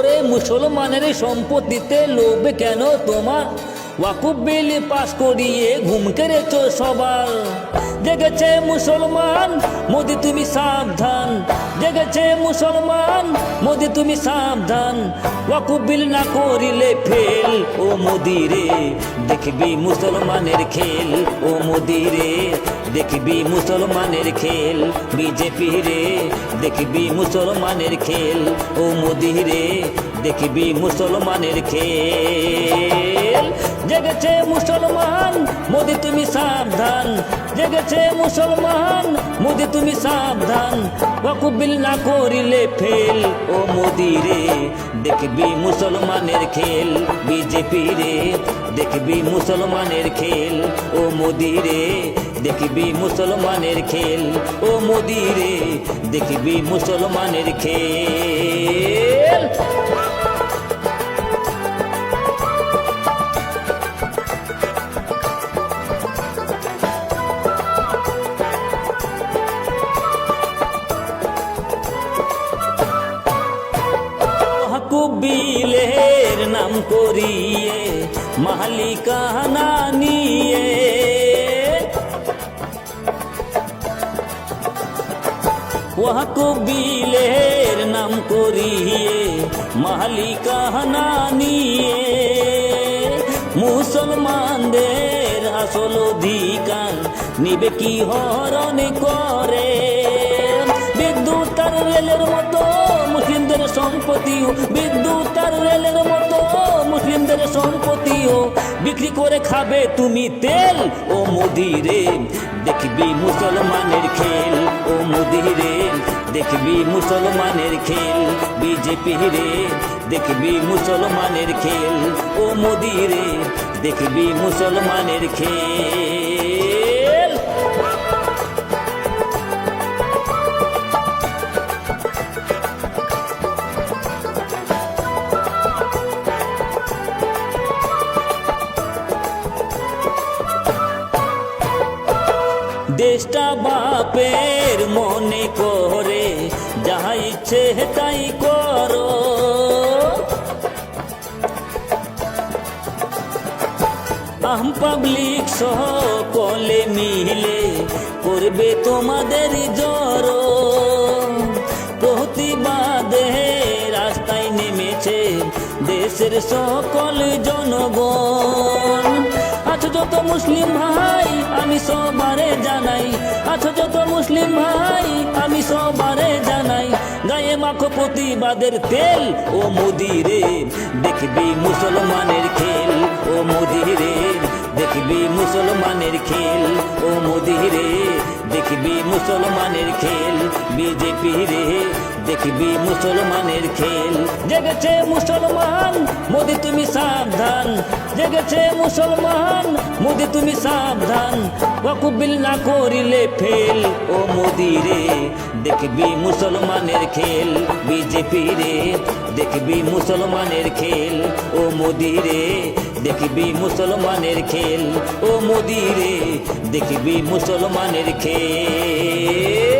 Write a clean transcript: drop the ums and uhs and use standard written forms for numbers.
করে মুসলমানের সম্পত্তিতে লোভ কেন তোমার? ওয়াকুব বিল পাস করিয়ে ঘুম কেড়েছ সবার। জেগেছে মুসলমান, মোদি তুমি সাবধান। জেগেছে মুসলমান, মোদি তুমি সাবধান। ওয়াকুব বিল না করিলে ফেল, ও মোদি রে দেখবি মুসলমানের খেল। ও মোদি রে দেখবি মুসলমানের খেল। বিজেপি রে দেখবি মুসলমানের খেল। ও মোদি রে দেখবি মুসলমানের খেল। জেগেছে মুসলমান, মোদি তুমি সাবধান। জেগেছে মুসলমান, মোদি তুমি সাবধান। ওয়াকুব বিল না করিলে ফেল, ও মোদি রে দেখবি মুসলমানের খেল। বিজেপি রে দেখবি মুসলমানের খেল। ও মোদি রে দেখবি মুসলমানের খেল। ও মোদি রে দেখবি মুসলমানের খেল। বিলের নাম করিয়ে মালিকানা নিয়ে ওয়াকুব বিলের নাম করিয়ে মালিকানা নিয়ে মুসলমানদের আসল অধিকার নিবে কি হরণ করে। বিদ্যুৎ আর রেলের মতো মুসলিমদের সম্পত্তিও, বিদ্যুৎ আর রেলের মতো মুসলিমদের সম্পত্তিও বিক্রি করে খাবে তুমি তেল। ও মোদি রে দেখবি মুসলমানের খেল। ও মোদি রে দেখবি মুসলমানের খেল। বিজেপি রে দেখবি মুসলমানের খেল। ও মোদি রে দেখবি মুসলমানের খেল। দেশটা বাপের মনে করে যাহা ইচ্ছে তাই করো। আম পাবলিক সকলে মিলে করবে তোমাদের জড়ো। প্রতিবাদে রাস্তায় নেমেছে দেশের সকল জনগণ। আছো যত মুসলিম ভাই আমি সবারে জানাই। আছো যত মুসলিম ভাই আমি সবারে জানাই। গায়ে মাখো প্রতিবাদের তেল। ও মোদি রে দেখবি মুসলমানের খেল। ও মোদি রে দেখবি মুসলমানের খেল। ও মোদি রে দেখবি মুসলমানের খেল। বিজেপি রে দেখবি মুসলমানের খেল। জেগেছে মুসলমান, মোদি তুমি সাবধান। জেগেছে মুসলমান, মোদি তুমি সাবধান। ওয়াকুব বিল না করিলে ফেল, ও মোদি রে দেখবি মুসলমানের খেল। বিজেপি রে দেখবি মুসলমানের খেল। ও মোদি রে দেখবি মুসলমানের খেল। ও মোদি রে দেখবি মুসলমানের খেল।